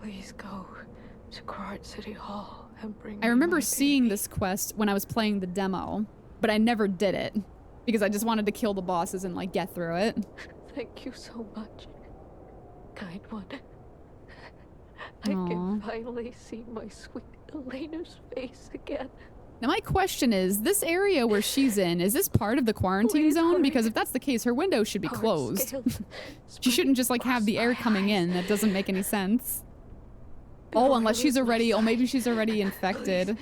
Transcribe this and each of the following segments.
please go to Quart City Hall and bring I remember seeing this quest when I was playing the demo, but I never did it because I just wanted to kill the bosses and like get through it. Thank you so much, kind one. I can finally see my sweet Elena's face again. Now my question is, this area where she's in, is this part of the quarantine zone? Because if that's the case, her window should be closed. She shouldn't just like have the air coming in. That doesn't make any sense. Oh, unless she's already, oh maybe she's already infected.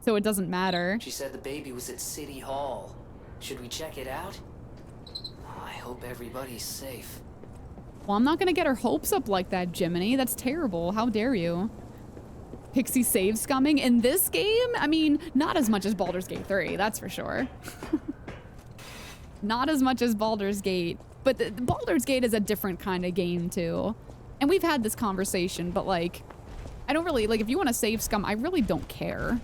So it doesn't matter. She said the baby was at City Hall. Should we check it out? I hope everybody's safe. Well, I'm not gonna get her hopes up like that, Jiminy. That's terrible. How dare you? Pixi save scumming in this game? I mean, not as much as Baldur's Gate 3, that's for sure. Not as much as Baldur's Gate. But the Baldur's Gate is a different kind of game, too. And we've had this conversation, but like, I don't really, like, if you want to save scum, I really don't care.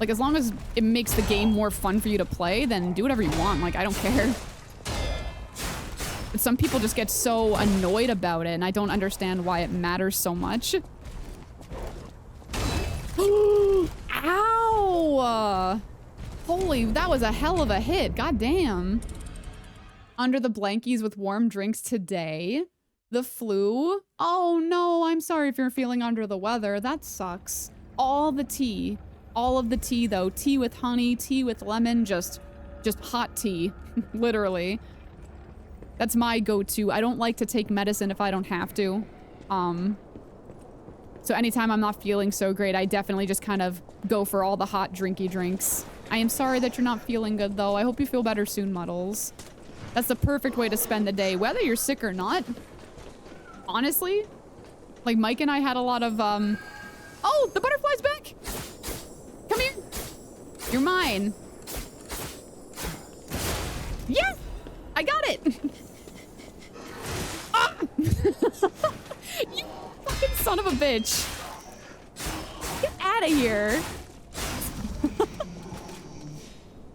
Like, as long as it makes the game more fun for you to play, then do whatever you want. Like, I don't care. But some people just get so annoyed about it, and I don't understand why it matters so much. Ow! Holy, that was a hell of a hit. God damn. Under the blankies with warm drinks today. The flu. Oh no, I'm sorry if you're feeling under the weather. That sucks. All the tea. All of the tea though. Tea with honey, tea with lemon, just hot tea. Literally. That's my go-to. I don't like to take medicine if I don't have to. So anytime I'm not feeling so great, I definitely just kind of go for all the hot drinky drinks. I am sorry that you're not feeling good though. I hope you feel better soon, Muddles. That's the perfect way to spend the day, whether you're sick or not. Honestly, like Mike and I had a lot of, oh, the butterfly's back. Come here. You're mine. Yeah, I got it. Ah! You fucking son of a bitch. Get out of here.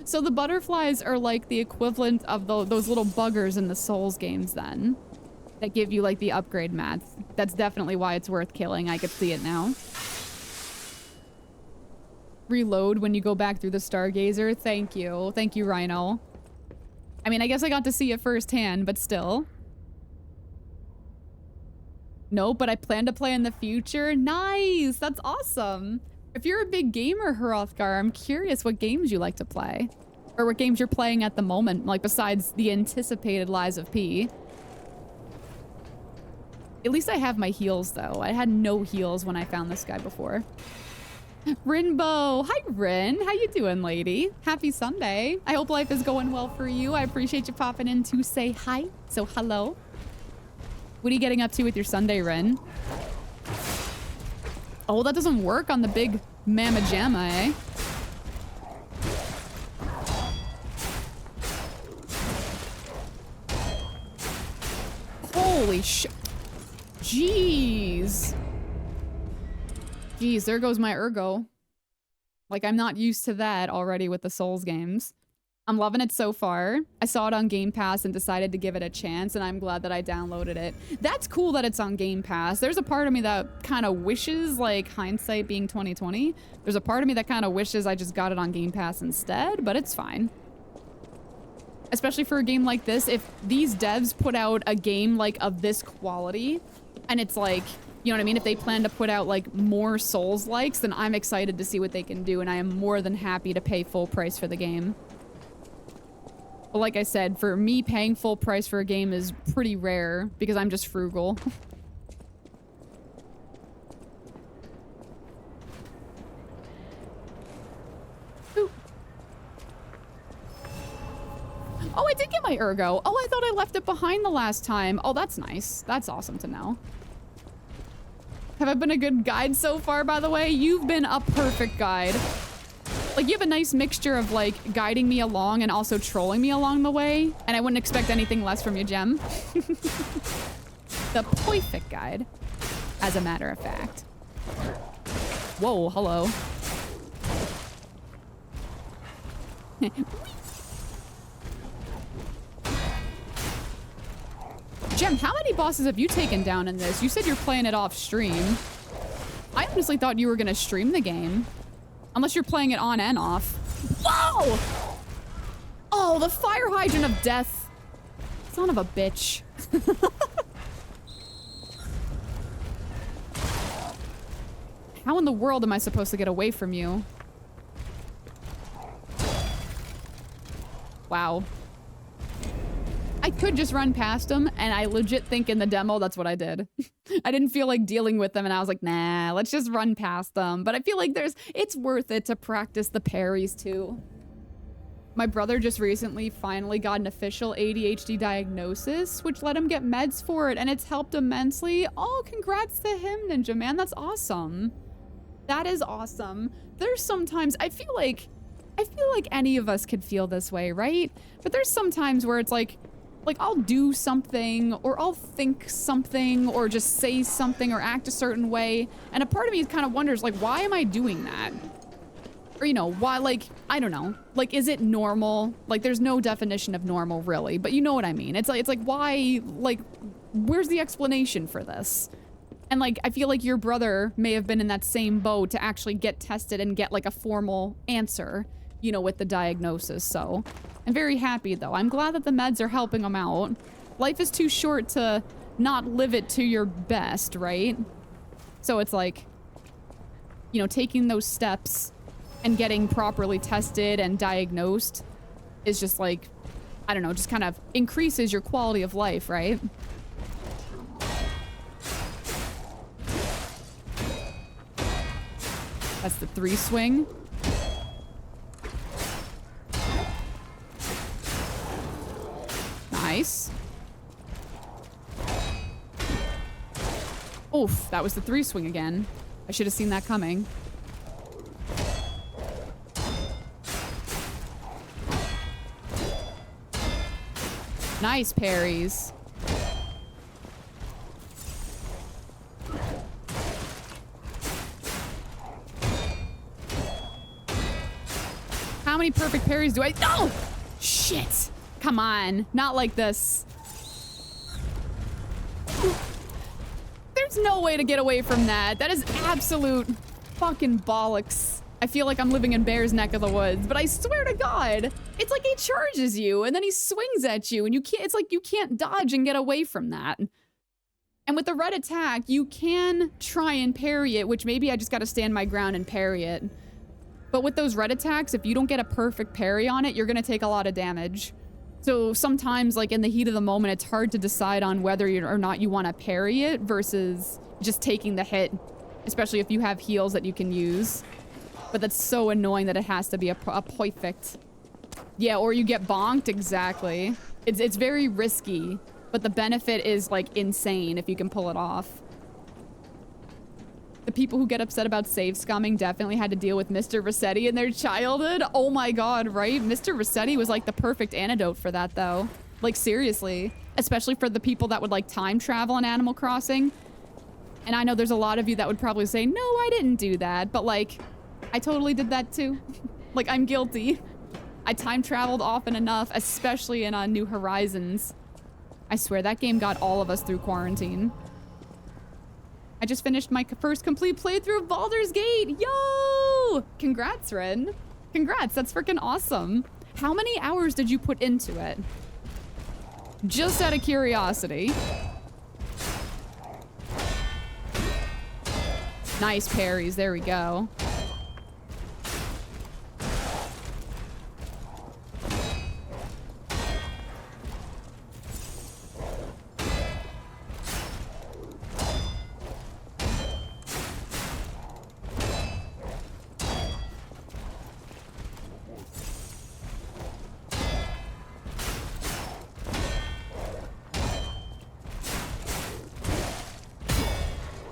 So the butterflies are like the equivalent of those little buggers in the Souls games then. That give you like the upgrade mats. That's definitely why it's worth killing. I could see it now. Reload when you go back through the Stargazer. Thank you. Thank you, Rhino. I mean, I guess I got to see it firsthand, but still. No, but I plan to play in the future. Nice! That's awesome. If you're a big gamer, Hrothgar, I'm curious what games you like to play. Or what games you're playing at the moment, like besides the anticipated Lies of P. At least I have my heals, though. I had no heals when I found this guy before. Rinbo! Hi, Rin! How you doing, lady? Happy Sunday. I hope life is going well for you. I appreciate you popping in to say hi. So, hello. What are you getting up to with your Sunday, Rin? Oh, that doesn't work on the big Mamma Jamma, eh? Holy shit. Jeez. Jeez, there goes my ergo. Like, I'm not used to that already with the Souls games. I'm loving it so far. I saw it on Game Pass and decided to give it a chance, and I'm glad that I downloaded it. That's cool that it's on Game Pass. There's a part of me that kind of wishes, like, hindsight being 2020, there's a part of me that kind of wishes I just got it on Game Pass instead, but it's fine. Especially for a game like this, if these devs put out a game, like, of this quality, and it's like, you know what I mean? If they plan to put out, like, more Souls-likes, then I'm excited to see what they can do, and I am more than happy to pay full price for the game. But like I said, for me, paying full price for a game is pretty rare because I'm just frugal. Ooh. Oh, I did get my ergo. Oh, I thought I left it behind the last time. Oh, that's nice. That's awesome to know. Have I been a good guide so far, by the way? You've been a perfect guide. Like, you have a nice mixture of, like, guiding me along and also trolling me along the way. And I wouldn't expect anything less from you, Gem. The perfect guide, as a matter of fact. Whoa, hello. Gem, how many bosses have you taken down in this? You said you're playing it off stream. I honestly thought you were gonna stream the game. Unless you're playing it on and off. Whoa! Oh, the fire hydrant of death. Son of a bitch. How in the world am I supposed to get away from you? Wow. I could just run past them, and I legit think in the demo that's what I did. I didn't feel like dealing with them, and I was like, nah, let's just run past them. But I feel like it's worth it to practice the parries too. My brother just recently finally got an official ADHD diagnosis, which let him get meds for it, and it's helped immensely. Oh, congrats to him, Ninja Man. That's awesome. That is awesome. There's sometimes I feel like any of us could feel this way, right? But there's sometimes where it's like I'll do something, or I'll think something, or just say something, or act a certain way, and a part of me kind of wonders, like, why am I doing that? Or, you know, why, like, I don't know. Like, is it normal? Like, there's no definition of normal, really, but you know what I mean. It's like, why, like, where's the explanation for this? And, like, I feel like your brother may have been in that same boat to actually get tested and get, like, a formal answer, you know, with the diagnosis, so... I'm very happy, though. I'm glad that the meds are helping him out. Life is too short to not live it to your best, right? So it's like, you know, taking those steps and getting properly tested and diagnosed is just like, I don't know, just kind of increases your quality of life, right? That's the 3 swing. Nice. Oof, that was the 3 swing again. I should have seen that coming. Nice parries. How many perfect parries do I... No! Shit! Come on, not like this. There's no way to get away from that. That is absolute fucking bollocks. I feel like I'm living in Bear's neck of the woods, but I swear to God, it's like he charges you and then he swings at you and you can't, it's like you can't dodge and get away from that. And with the red attack, you can try and parry it, which maybe I just gotta stand my ground and parry it. But with those red attacks, if you don't get a perfect parry on it, you're gonna take a lot of damage. So sometimes, like, in the heat of the moment, it's hard to decide on whether or not you want to parry it versus just taking the hit, especially if you have heals that you can use. But that's so annoying that it has to be a perfect. Yeah, or you get bonked, exactly. It's very risky, but the benefit is, like, insane if you can pull it off. The people who get upset about save scumming definitely had to deal with Mr. Rossetti in their childhood. Oh my God, right? Mr. Rossetti was like the perfect antidote for that though. Like seriously, especially for the people that would like time travel in Animal Crossing. And I know there's a lot of you that would probably say, no, I didn't do that. But like, I totally did that too. Like I'm guilty. I time traveled often enough, especially in New Horizons. I swear that game got all of us through quarantine. I just finished my first complete playthrough of Baldur's Gate. Yo! Congrats, Ren. Congrats, that's freaking awesome. How many hours did you put into it? Just out of curiosity. Nice parries, there we go.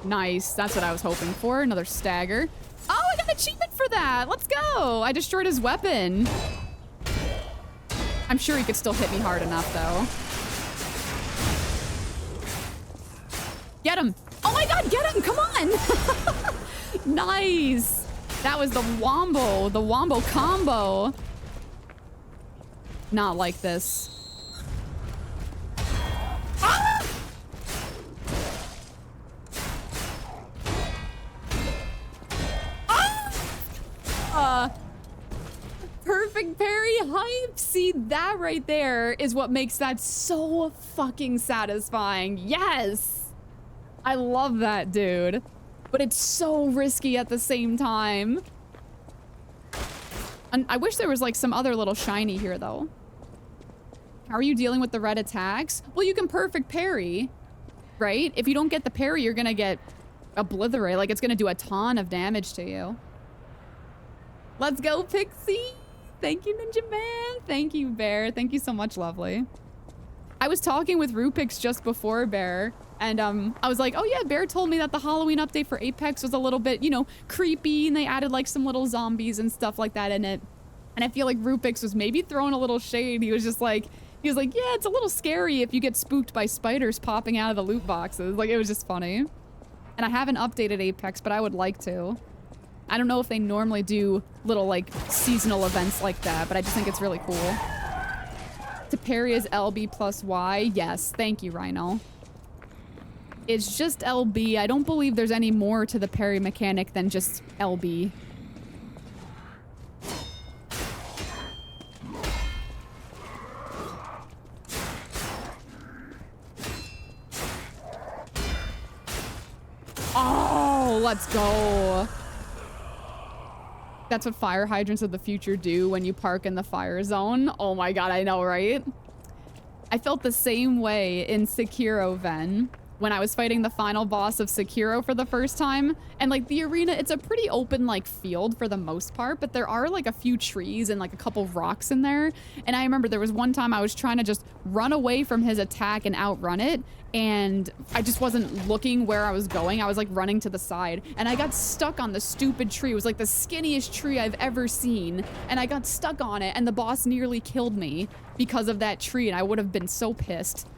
Nice, that's what I was hoping for. Another stagger. Oh, I got an achievement for that. Let's go. I destroyed his weapon. I'm sure he could still hit me hard enough, though. Get him. Oh my God, get him. Come on. Nice. That was the wombo combo. Not like this. Ah! perfect parry hype. See, that right there is what makes that so fucking satisfying. Yes. I love that, dude. But it's so risky at the same time. And I wish there was like some other little shiny here though. How are you dealing with the red attacks? Well, you can perfect parry, right? If you don't get the parry, you're gonna get obliterate. Like it's gonna do a ton of damage to you. Let's go, Pixi. Thank you, Ninja Man. Thank you, Bear. Thank you so much, lovely. I was talking with Rupix just before, Bear, and I was like, oh yeah, Bear told me that the Halloween update for Apex was a little bit, you know, creepy, and they added like some little zombies and stuff like that in it. And I feel like Rupix was maybe throwing a little shade. He was like, yeah, it's a little scary if you get spooked by spiders popping out of the loot boxes. Like, it was just funny. And I haven't updated Apex, but I would like to. I don't know if they normally do little like seasonal events like that, but I just think it's really cool. To parry is LB plus Y. Yes, thank you, Rhino. It's just LB. I don't believe there's any more to the parry mechanic than just LB. Oh, let's go. That's what fire hydrants of the future do when you park in the fire zone. Oh my god, I know, right? I felt the same way in Sekiro, Ven, when I was fighting the final boss of Sekiro for the first time. And like the arena, it's a pretty open like field for the most part, but there are like a few trees and like a couple rocks in there. And I remember there was one time I was trying to just run away from his attack and outrun it. And I just wasn't looking where I was going. I was like running to the side and I got stuck on the stupid tree. It was like the skinniest tree I've ever seen. And I got stuck on it and the boss nearly killed me because of that tree. And I would have been so pissed.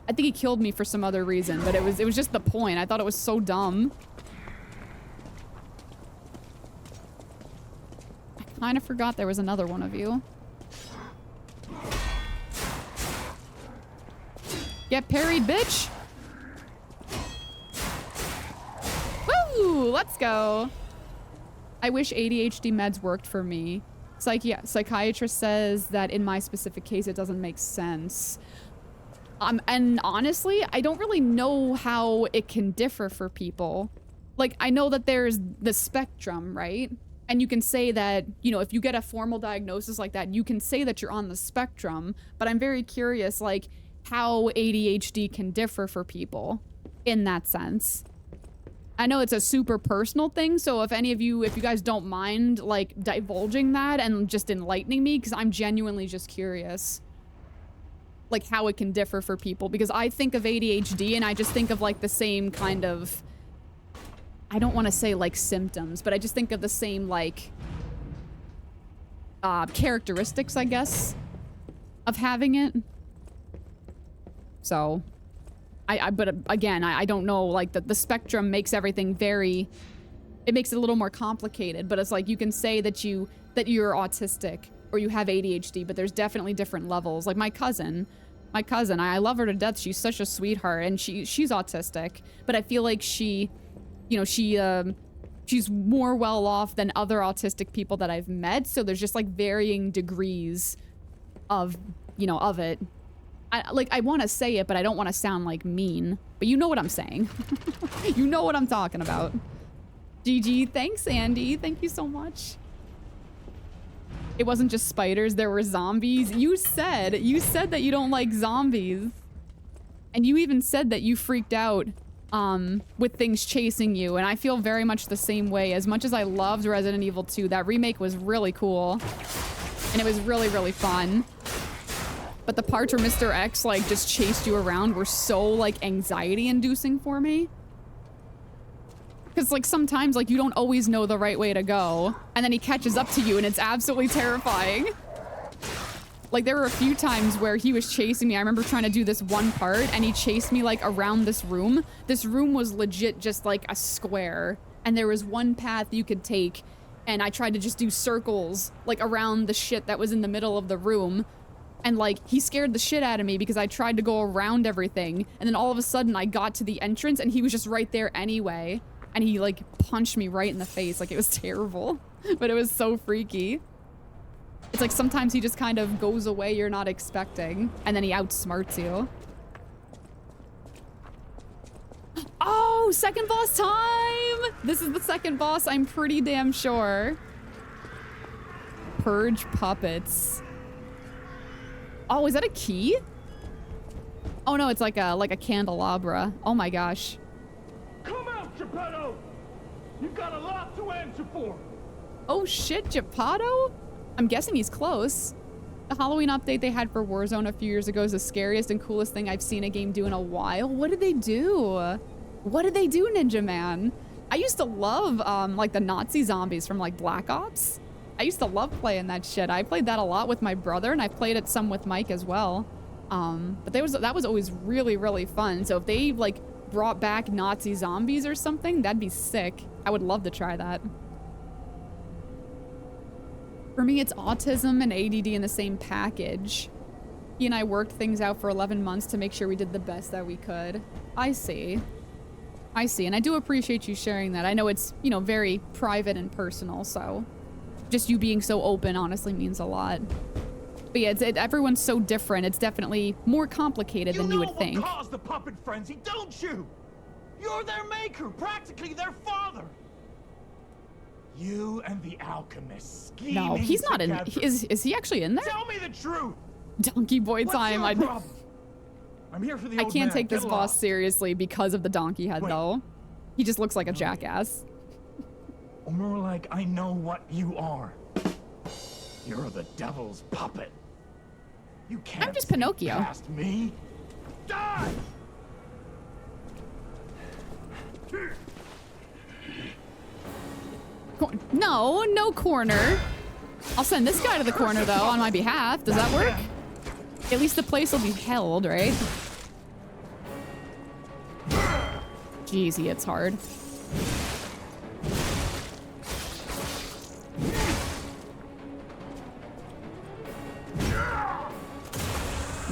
I think he killed me for some other reason, but it was just the point. I thought it was so dumb. I kind of forgot there was another one of you. Get parried, bitch. Woo! Let's go. I wish ADHD meds worked for me. Psychiatrist says that in my specific case, it doesn't make sense. And honestly, I don't really know how it can differ for people. Like, I know that there's the spectrum, right? And you can say that, you know, if you get a formal diagnosis like that, you can say that you're on the spectrum. But I'm very curious, like, how ADHD can differ for people in that sense. I know it's a super personal thing, so if any of you, if you guys don't mind, like, divulging that and just enlightening me, because I'm genuinely just curious. Like, how it can differ for people, because I think of ADHD and I just think of, like, the same kind of, I don't want to say, like, symptoms, but I just think of the same, like, characteristics, I guess, of having it. So, but again, I don't know, like, the spectrum makes everything very, it makes it a little more complicated, but it's like, you can say that you're autistic or you have ADHD, but there's definitely different levels. Like my cousin, I love her to death. She's such a sweetheart and she's autistic, but I feel like she, you know, she's more well off than other autistic people that I've met. So there's just like varying degrees of, you know, of it. I want to say it, but I don't want to sound like mean. But you know what I'm saying. You know what I'm talking about. GG. Thanks, Andy. Thank you so much. It wasn't just spiders. There were zombies. You said that you don't like zombies. And you even said that you freaked out with things chasing you. And I feel very much the same way. As much as I loved Resident Evil 2, that remake was really cool. And it was really, really fun. But the parts where Mr. X, like, just chased you around were so, like, anxiety-inducing for me. Because, like, sometimes, like, you don't always know the right way to go. And then he catches up to you, and it's absolutely terrifying. Like, there were a few times where he was chasing me. I remember trying to do this one part, and he chased me, like, around this room. This room was legit just, like, a square. And there was one path you could take, and I tried to just do circles, like, around the shit that was in the middle of the room. And, like, he scared the shit out of me because I tried to go around everything. And then all of a sudden, I got to the entrance, and he was just right there anyway. And he, like, punched me right in the face. Like, it was terrible. But it was so freaky. It's like sometimes he just kind of goes away you're not expecting, and then he outsmarts you. Oh, second boss time! This is the second boss, I'm pretty damn sure. Purge puppets. Oh, is that a key? Oh no, it's like a candelabra. Oh my gosh. Come out, Geppetto! You've got a lot to answer for. Oh shit, Geppetto? I'm guessing he's close. The Halloween update they had for Warzone a few years ago is the scariest and coolest thing I've seen a game do in a while. What did they do? What did they do, Ninja Man? I used to love like the Nazi zombies from like Black Ops. I used to love playing that shit. I played that a lot with my brother, and I played it some with Mike as well. But that was always really, really fun. So if they like brought back Nazi zombies or something, that'd be sick. I would love to try that. For me, it's autism and ADD in the same package. He and I worked things out for 11 months to make sure we did the best that we could. I see. I see, and I do appreciate you sharing that. I know it's, you know, very private and personal, so just you being so open honestly means a lot. But yeah, everyone's so different. It's definitely more complicated than you would think. You know what caused the puppet frenzy, don't you? You're their maker, practically their father. You and the alchemist scheming No, he's not in. together. Is he actually in there? Tell me the truth. Donkey boy What's time. your problem? I'm here for the I old can't man. take this Get boss lost. seriously because of the donkey head, Wait. though. He just looks like a jackass. Or more like I know what you are. You're the devil's puppet. You can't I'm just see Pinocchio. past me. Die! No, no corner. I'll send this guy to the corner, though, on my behalf. Does that work? At least the place will be held, right? Jeez, he hits hard.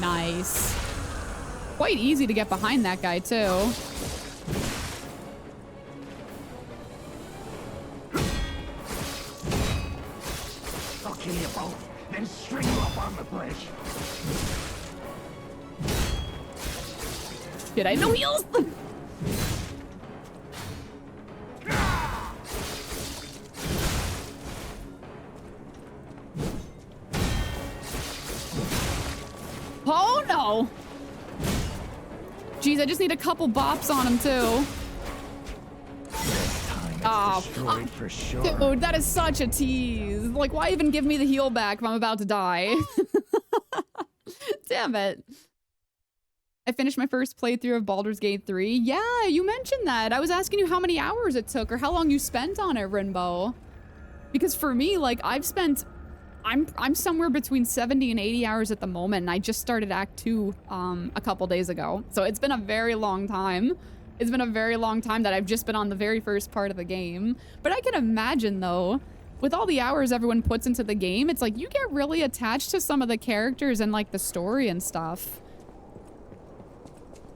Nice. Quite easy to get behind that guy, too. I'll kill you both, then string you up on the bridge. Did I no heals? Oh no! Jeez, I just need a couple bops on him too. This time it's Oh, destroyed for sure. Dude, that is such a tease. Like, why even give me the heal back if I'm about to die? Damn it. I finished my first playthrough of Baldur's Gate 3. Yeah, you mentioned that. I was asking you how many hours it took or how long you spent on it, Rinbo. Because for me, like, I'm somewhere between 70 and 80 hours at the moment, and I just started Act 2 a couple days ago. So it's been a very long time. It's been a very long time that I've just been on the very first part of the game. But I can imagine, though, with all the hours everyone puts into the game, it's like you get really attached to some of the characters and, like, the story and stuff.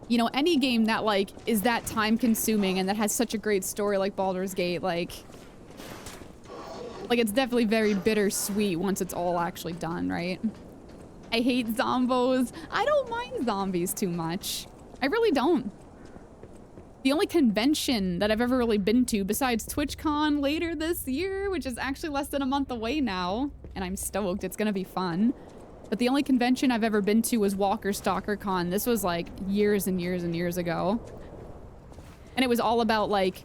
You know, any game that, like, is that time-consuming and that has such a great story like Baldur's Gate, like, it's definitely very bittersweet once it's all actually done, right? I hate zombos. I don't mind zombies too much. I really don't. The only convention that I've ever really been to, besides TwitchCon later this year, which is actually less than a month away now, and I'm stoked, it's gonna be fun. But the only convention I've ever been to was Walker Stalker Con. This was like years and years and years ago. And it was all about like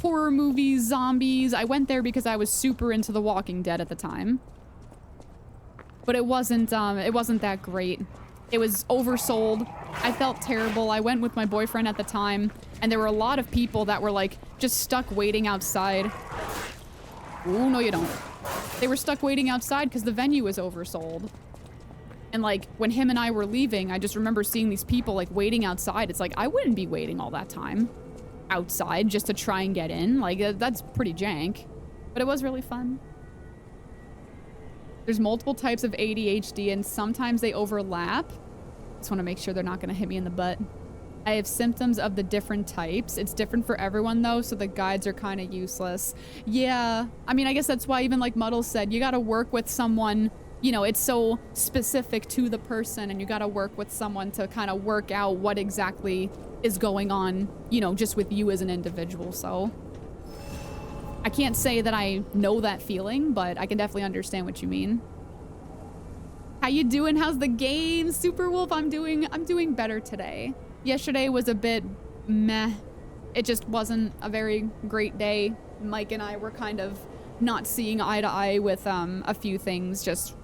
horror movies, zombies. I went there because I was super into The Walking Dead at the time. But it wasn't that great. It was oversold. I felt terrible. I went with my boyfriend at the time, and there were a lot of people that were like just stuck waiting outside. Ooh, no you don't. They were stuck waiting outside because the venue was oversold. And like when him and I were leaving, I just remember seeing these people like waiting outside. It's like, I wouldn't be waiting all that time outside just to try and get in. Like that's pretty jank, but it was really fun. There's multiple types of ADHD and sometimes they overlap. Just want to make sure they're not going to hit me in the butt. I have symptoms of the different types. It's different for everyone though, so the guides are kind of useless. Yeah, I mean, I guess that's why even like Muddle said, you got to work with someone you know, it's so specific to the person, and you got to work with someone to kind of work out what exactly is going on, you know, just with you as an individual. So I can't say that I know that feeling, but I can definitely understand what you mean. How you doing? How's the game? Super Wolf, I'm doing better today. Yesterday was a bit meh. It just wasn't a very great day. Mike and I were kind of not seeing eye to eye with a few things. Just,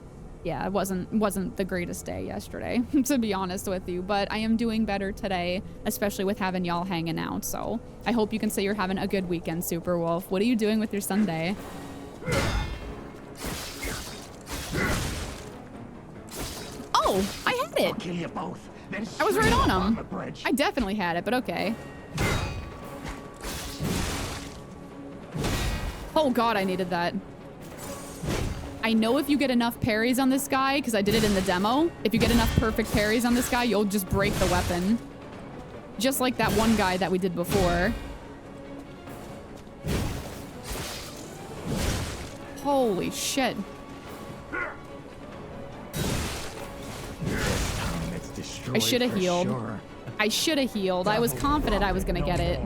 yeah, it wasn't the greatest day yesterday, to be honest with you. But I am doing better today, especially with having y'all hanging out. So I hope you can say you're having a good weekend, Super Wolf. What are you doing with your Sunday? Oh, I had it. I'll kill you both. Then I was right on on him. the bridge. I definitely had it, but okay. Oh god, I needed that. I know if you get enough parries on this guy, because I did it in the demo, if you get enough perfect parries on this guy, you'll just break the weapon. Just like that one guy that we did before. Holy shit. I should have healed. Sure. I should have healed. I was confident I was going to get it.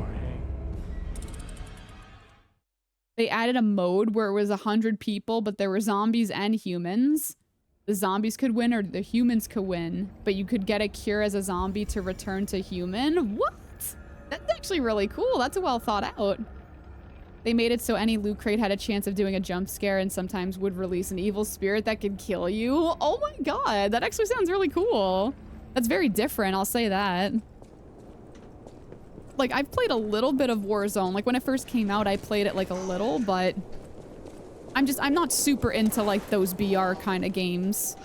They added a mode where it was 100 people, but there were zombies and humans. The zombies could win or the humans could win, but you could get a cure as a zombie to return to human. What? That's actually really cool. That's well thought out. They made it so any loot crate had a chance of doing a jump scare and sometimes would release an evil spirit that could kill you. Oh my god, that actually sounds really cool. That's very different, I'll say that. Like, I've played a little bit of Warzone. Like, when it first came out, I played it, like, a little, but I'm not super into, like, those BR kind of games.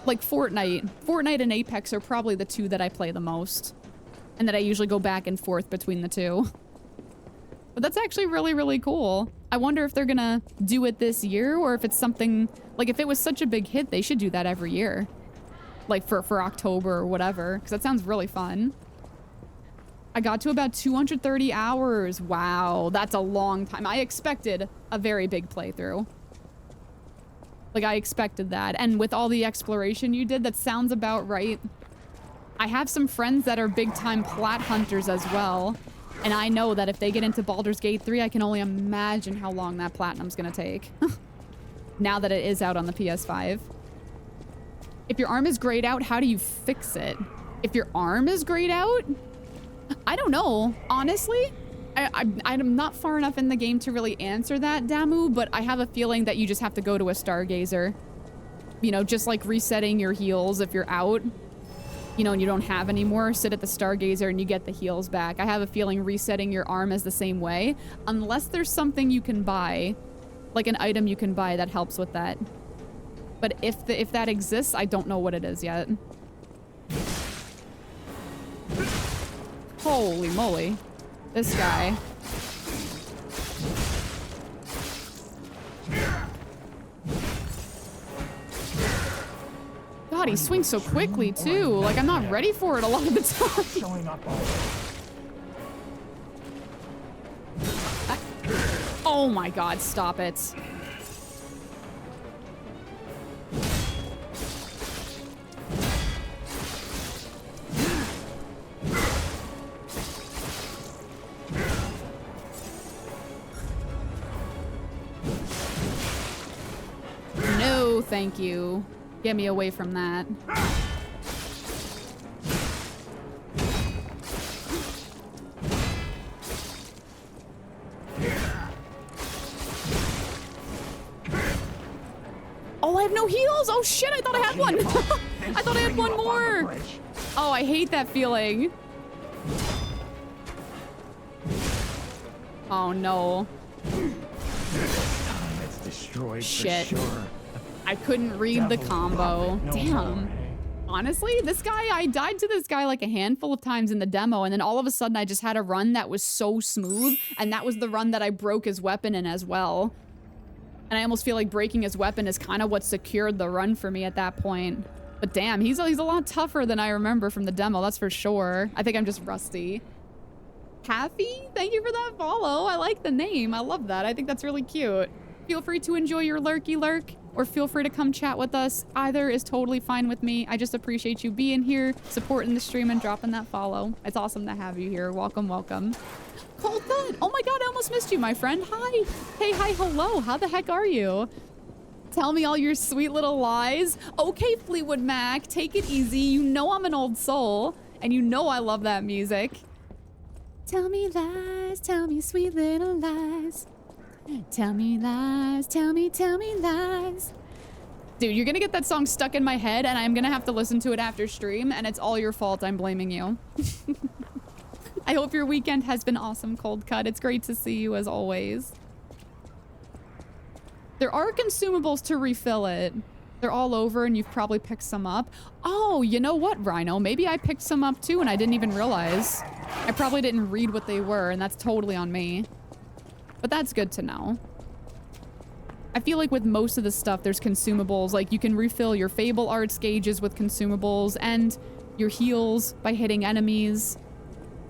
Like, Fortnite. Fortnite and Apex are probably the two that I play the most. And that I usually go back and forth between the two. But that's actually really, really cool. I wonder if they're gonna do it this year, or if it's something... Like, if it was such a big hit, they should do that every year. Like, for October or whatever. Because that sounds really fun. I got to about 230 hours. Wow, that's a long time. I expected a very big playthrough. Like, I expected that. And with all the exploration you did, that sounds about right. I have some friends that are big-time plat hunters as well. And I know that if they get into Baldur's Gate 3, I can only imagine how long that platinum's gonna take. Now that it is out on the PS5. If your arm is grayed out, how do you fix it? If your arm is grayed out? I don't know, honestly. I'm not far enough in the game to really answer that, Damu, but I have a feeling that you just have to go to a Stargazer. You know, just like resetting your heals if you're out, you know, and you don't have any more, sit at the Stargazer and you get the heals back. I have a feeling resetting your arm is the same way, unless there's something you can buy, like an item you can buy that helps with that. But if that exists, I don't know what it is yet. Holy moly. This guy. God, he swings so quickly too. Like, I'm not ready for it a lot of the time. Oh my god, stop it. No, thank you. Get me away from that. Oh, I have no heals! Oh shit, I thought I had one! I thought I had one more! Oh, I hate that feeling. Oh no. It's destroyed. Shit. For sure. I couldn't read the combo. Damn. Honestly, this guy, I died to this guy like a handful of times in the demo, and then all of a sudden I just had a run that was so smooth, and that was the run that I broke his weapon in as well. And I almost feel like breaking his weapon is kind of what secured the run for me at that point. But damn, he's a lot tougher than I remember from the demo, that's for sure. I think I'm just rusty. Happy? Thank you for that follow. I like the name. I love that. I think that's really cute. Feel free to enjoy your lurky lurk. or feel free to come chat with us. Either is totally fine with me. I just appreciate you being here, supporting the stream, and dropping that follow. It's awesome to have you here. Welcome, welcome. Cold Cut! Oh my god, I almost missed you, my friend. Hi! Hey, hi, hello. How the heck are you? Tell me all your sweet little lies. Okay, Fleetwood Mac, take it easy. You know I'm an old soul, and you know I love that music. Tell me lies, tell me sweet little lies. Tell me lies, tell me lies. Dude, you're gonna get that song stuck in my head, and I'm gonna have to listen to it after stream, and it's all your fault. I'm blaming you. I hope your weekend has been awesome, Cold Cut. It's great to see you as always. There are consumables to refill it. They're all over, and you've probably picked some up. Oh, you know what, Rhino? Maybe I picked some up too, and I didn't even realize. I probably didn't read what they were, and that's totally on me. But that's good to know. I feel like with most of the stuff, there's consumables. Like, you can refill your Fable Arts gauges with consumables, and your heals by hitting enemies.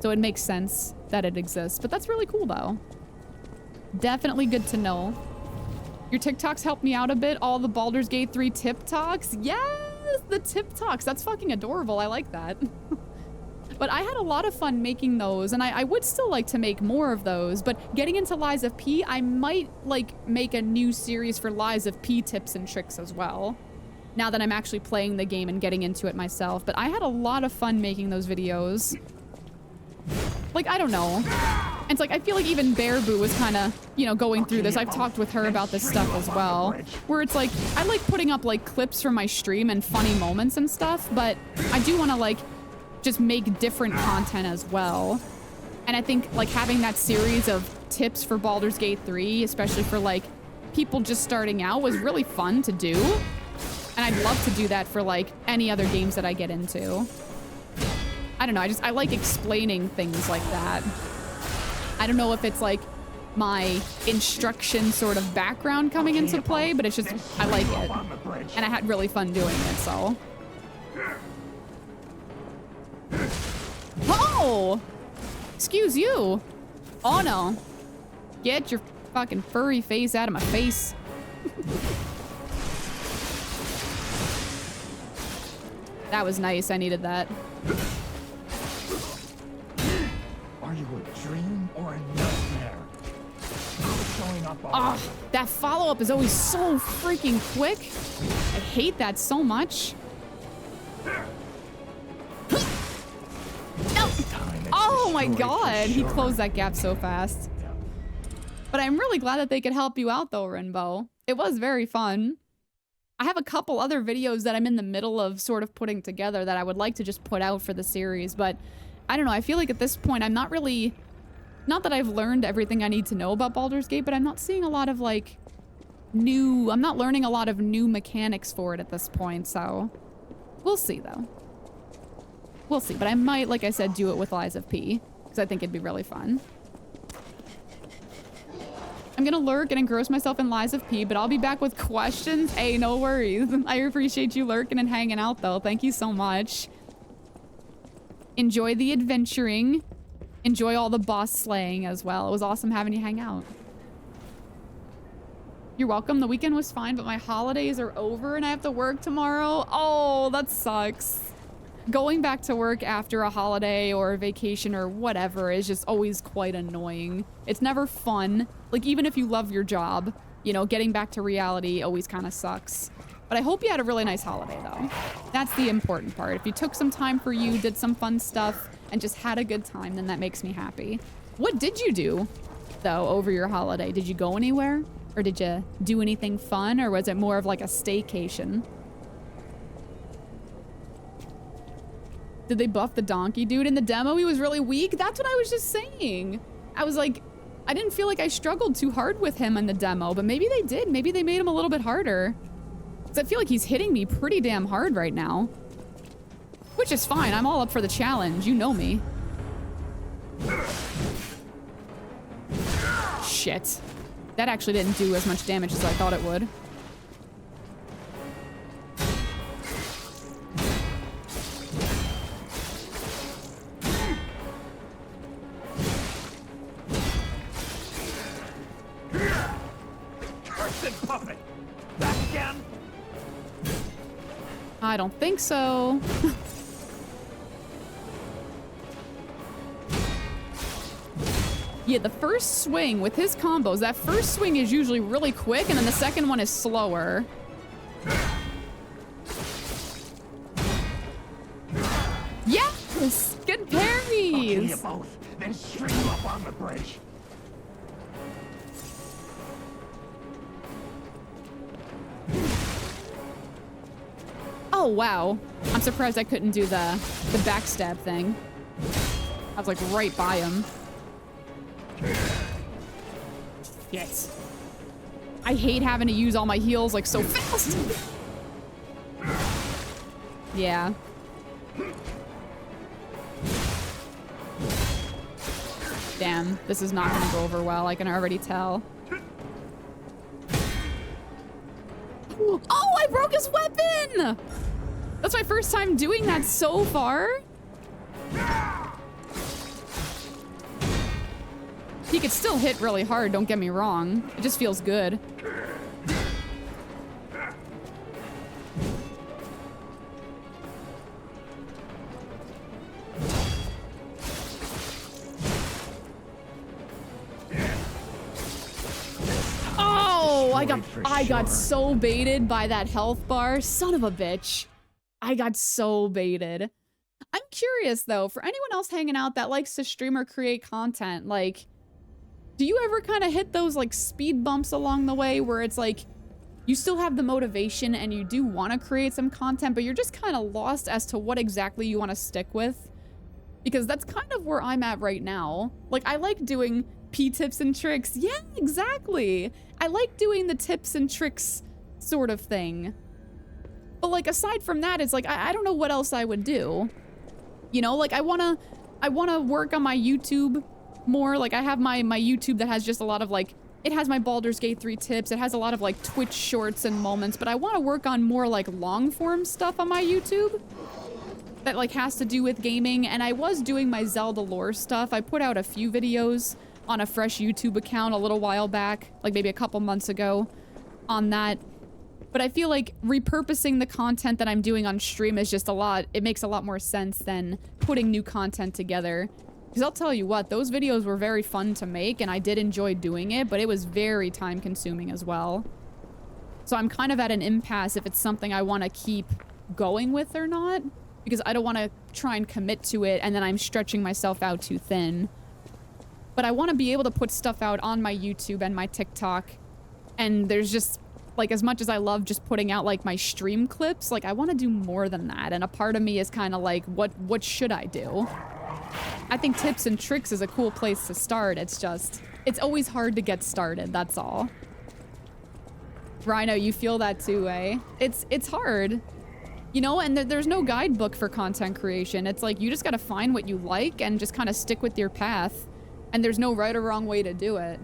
So it makes sense that it exists. But that's really cool, though. Definitely good to know. Your TikToks helped me out a bit. All the Baldur's Gate 3 tip talks. Yes, the tip talks. That's fucking adorable. I like that. But I had a lot of fun making those, and I would still like to make more of those. But getting into Lies of P, I might, like, make a new series for Lies of P tips and tricks as well. Now that I'm actually playing the game and getting into it myself. But I had a lot of fun making those videos. Like, I don't know. It's like, I feel like even Bear Boo was kind of, you know, going through this. I've talked with her about this stuff as well. Where it's like, I like putting up, like, clips from my stream and funny moments and stuff. But I do want to, like, just make different content as well. And I think, like, having that series of tips for Baldur's Gate 3, especially for, like, people just starting out, was really fun to do. And I'd love to do that for, like, any other games that I get into. I don't know, I like explaining things like that. I don't know if it's, like, my instruction sort of background coming into play, but it's just, I like it. And I had really fun doing it, so. Oh! Excuse you. Oh, no. Get your fucking furry face out of my face. That was nice. I needed that. Are you a dream or a nightmare? Showing up Oh, that follow-up is always so freaking quick. I hate that so much. No. Oh my god, he closed that gap so fast. But I'm really glad that they could help you out though, Rinbo. It was very fun. I have a couple other videos that I'm in the middle of sort of putting together that I would like to just put out for the series, but I don't know, I feel like at this point I'm not really... Not that I've learned everything I need to know about Baldur's Gate, but I'm not seeing a lot of, like, new... I'm not learning a lot of new mechanics for it at this point, so... We'll see, though. We'll see, but I might, like I said, do it with Lies of P, because I think it'd be really fun. I'm gonna lurk and engross myself in Lies of P, but I'll be back with questions. Hey, no worries. I appreciate you lurking and hanging out, though. Thank you so much. Enjoy the adventuring. Enjoy all the boss slaying as well. It was awesome having you hang out. You're welcome. The weekend was fine, but my holidays are over and I have to work tomorrow. Oh, that sucks. Going back to work after a holiday or a vacation or whatever is just always quite annoying. It's never fun. Like, even if you love your job, you know, getting back to reality always kind of sucks. But I hope you had a really nice holiday, though. That's the important part. If you took some time for you, did some fun stuff, and just had a good time, then that makes me happy. What did you do, though, over your holiday? Did you go anywhere? Or did you do anything fun? Or was it more of like a staycation? Did they buff the donkey dude in the demo? He was really weak? That's what I was just saying. I was like, I didn't feel like I struggled too hard with him in the demo, but maybe they did. Maybe they made him a little bit harder. I feel like he's hitting me pretty damn hard right now. Which is fine. I'm all up for the challenge. You know me. Shit. That actually didn't do as much damage as I thought it would. Cursed puppet! That again? I don't think so. Yeah, the first swing with his combos, that first swing is usually really quick, and then the second one is slower. Yes! Good I'll kill parries! you both, then string you up on the bridge. Oh, wow. I'm surprised I couldn't do the backstab thing. I was like right by him. Yes. I hate having to use all my heals like so fast. Yeah. Damn, this is not gonna go over well. I can already tell. Oh, I broke his weapon! That's my first time doing that so far. He could still hit really hard, don't get me wrong. It just feels good. Oh, I got so baited by that health bar. Son of a bitch. I got so baited. I'm curious though, for anyone else hanging out that likes to stream or create content, like, do you ever kind of hit those like speed bumps along the way where it's like you still have the motivation and you do want to create some content, but you're just kind of lost as to what exactly you want to stick with? Because that's kind of where I'm at right now. Like, I like doing P-tips and tricks. Yeah, exactly. I like doing the tips and tricks sort of thing. But like, aside from that, it's like, I don't know what else I would do. You know, like I wanna work on my YouTube more. Like I have my YouTube that has just a lot of like, it has my Baldur's Gate 3 tips. It has a lot of like Twitch shorts and moments, but I want to work on more like long form stuff on my YouTube that like has to do with gaming. And I was doing my Zelda lore stuff. I put out a few videos on a fresh YouTube account a little while back, like maybe a couple months ago on that. But I feel like repurposing the content that I'm doing on stream is just it makes a lot more sense than putting new content together. Because I'll tell you what, those videos were very fun to make and I did enjoy doing it, but it was very time consuming as well. So I'm kind of at an impasse if it's something I want to keep going with or not, because I don't want to try and commit to it and then I'm stretching myself out too thin. But I want to be able to put stuff out on my YouTube and my TikTok, and there's just, like, as much as I love just putting out like my stream clips, like I want to do more than that. And a part of me is kind of like, what should I do? I think tips and tricks is a cool place to start. It's just, it's always hard to get started. That's all. Rhino, you feel that too, eh? It's hard, you know, and there's no guidebook for content creation. It's like, you just got to find what you like and just kind of stick with your path. And there's no right or wrong way to do it.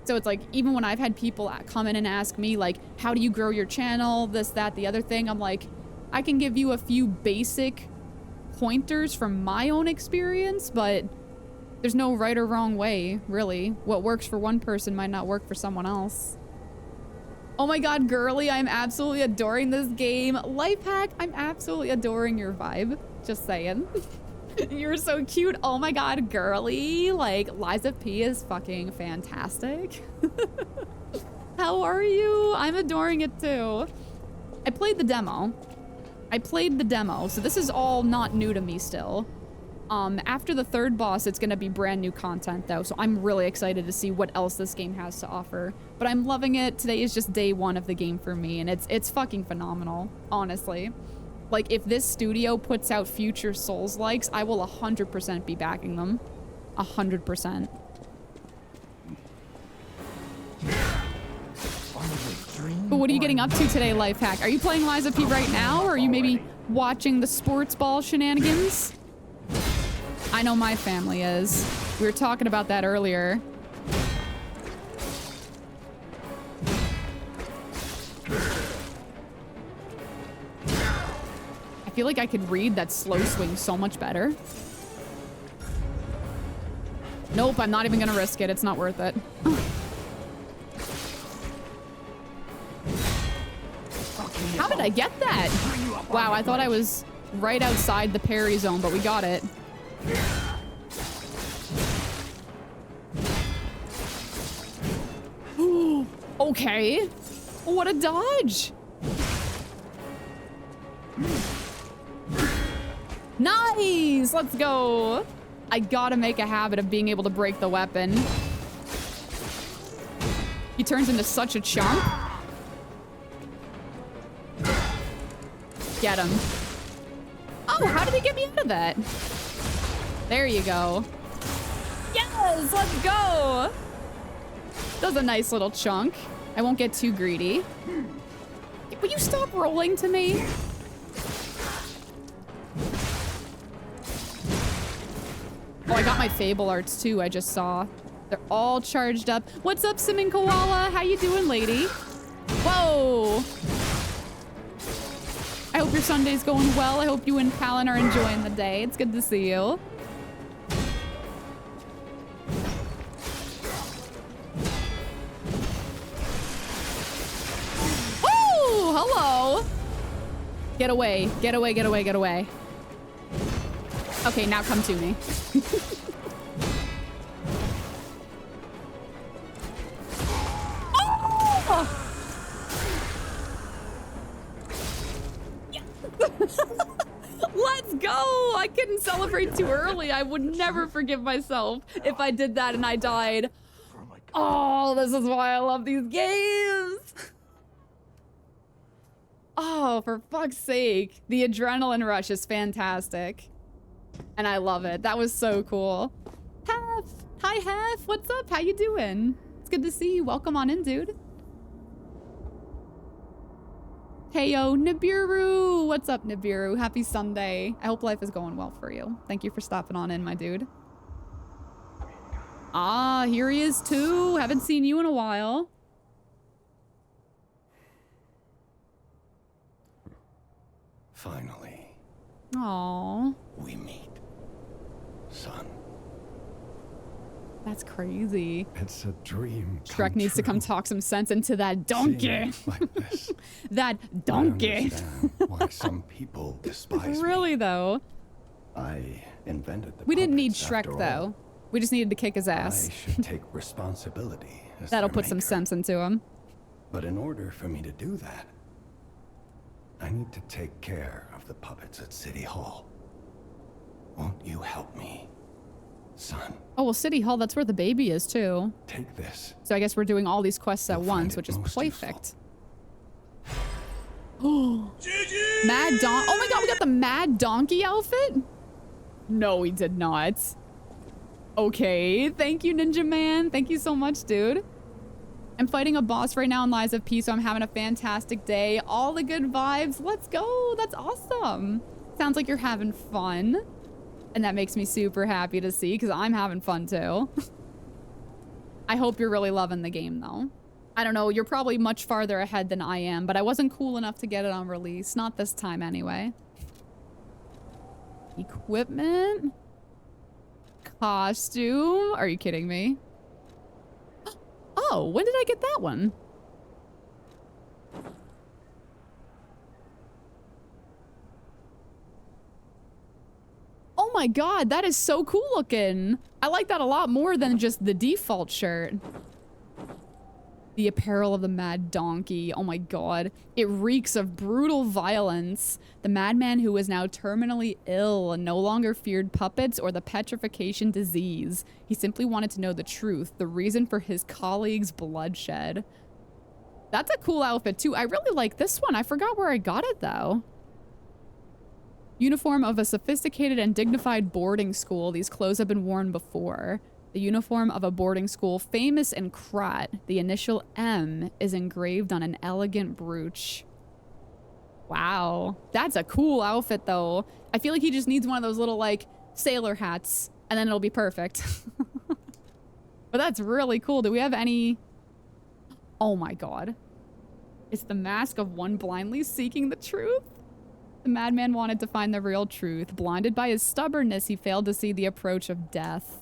So it's like, even when I've had people come in and ask me, like, how do you grow your channel? This, that, the other thing. I'm like, I can give you a few basic pointers from my own experience, but there's no right or wrong way, really. What works for one person might not work for someone else. Oh my god, girly, I'm absolutely adoring this game. Life hack, I'm absolutely adoring your vibe. Just saying. You're so cute. Oh my god, girly. Like, Liza P is fucking fantastic. How are you? I'm adoring it too. I played the demo. So this is all not new to me still. After the third boss, it's gonna be brand new content though, so I'm really excited to see what else this game has to offer. But I'm loving it. Today is just day one of the game for me, and it's fucking phenomenal, honestly. Like, if this studio puts out future Souls-likes, I will 100% be backing them. 100%. But what are you getting up to today, Lifehack? Are you playing Liza P right now, or are you maybe watching the sports ball shenanigans? I know my family is. We were talking about that earlier. I feel like I could read that slow swing so much better. Nope, I'm not even gonna risk it. It's not worth it. How did I get that? Wow, I thought I was right outside the parry zone, but we got it. Ooh, okay. What a dodge. Nice, let's go. I gotta make a habit of being able to break the weapon. He turns into such a chump. Get him. Oh, how did he get me out of that? There you go. Yes, let's go. That was a nice little chunk. I won't get too greedy. Will you stop rolling to me? Oh, I got my Fable arts too, I just saw. They're all charged up. What's up, Simming Koala? How you doing, lady? Whoa. I hope your Sunday's going well. I hope you and Palin are enjoying the day. It's good to see you. Oh, hello. Get away, get away, get away, get away. Okay, now come to me. Oh! Let's go! I couldn't celebrate too early. I would never forgive myself if I did that and I died. Oh, this is why I love these games. Oh, for fuck's sake. The adrenaline rush is fantastic. And I love it. That was so cool. Hef! Hi, Hef! What's up? How you doing? It's good to see you. Welcome on in, dude. Hey, yo, Nibiru! What's up, Nibiru? Happy Sunday. I hope life is going well for you. Thank you for stopping on in, my dude. Ah, here he is, too. Haven't seen you in a while. Finally. Aww. We meet. Son. That's crazy. It's a dream. Shrek needs to come talk some sense into that donkey. Like this. That donkey. I understand why some people despise Really, me. though. I invented the We didn't need puppets, Shrek, after though. all. We just needed to kick his ass. I should take responsibility as That'll their put some maker. sense into him. But in order for me to do that, I need to take care of the puppets at City Hall. Won't you help me, son? Oh, well, City Hall, that's where the baby is, too. Take this. So I guess we're doing all these quests at You'll once, find which it is most perfect. Oh, Mad Don. Oh my god, we got the Mad Donkey outfit? No, we did not. Okay, thank you, Ninja Man. Thank you so much, dude. I'm fighting a boss right now in Lies of P, so I'm having a fantastic day. All the good vibes. Let's go. That's awesome. Sounds like you're having fun. And that makes me super happy to see, because I'm having fun too. I hope you're really loving the game, though. I don't know, you're probably much farther ahead than I am, but I wasn't cool enough to get it on release. Not this time, anyway. Equipment? Costume? Are you kidding me? Oh, when did I get that one? Oh my god, that is so cool looking. I like that a lot more than just the default shirt. The apparel of the Mad Donkey. Oh my god. It reeks of brutal violence. The madman who is now terminally ill no longer feared puppets or the petrification disease. He simply wanted to know the truth, the reason for his colleagues' bloodshed. That's a cool outfit too. I really like this one. I forgot where I got it though. Uniform of a sophisticated and dignified boarding school. These clothes have been worn before. The uniform of a boarding school, famous in Krat. The initial M is engraved on an elegant brooch. Wow. That's a cool outfit, though. I feel like he just needs one of those little, like, sailor hats, and then it'll be perfect. But that's really cool. Do we have any... Oh, my God. It's the mask of one blindly seeking the truth. The madman wanted to find the real truth. Blinded by his stubbornness, he failed to see the approach of death.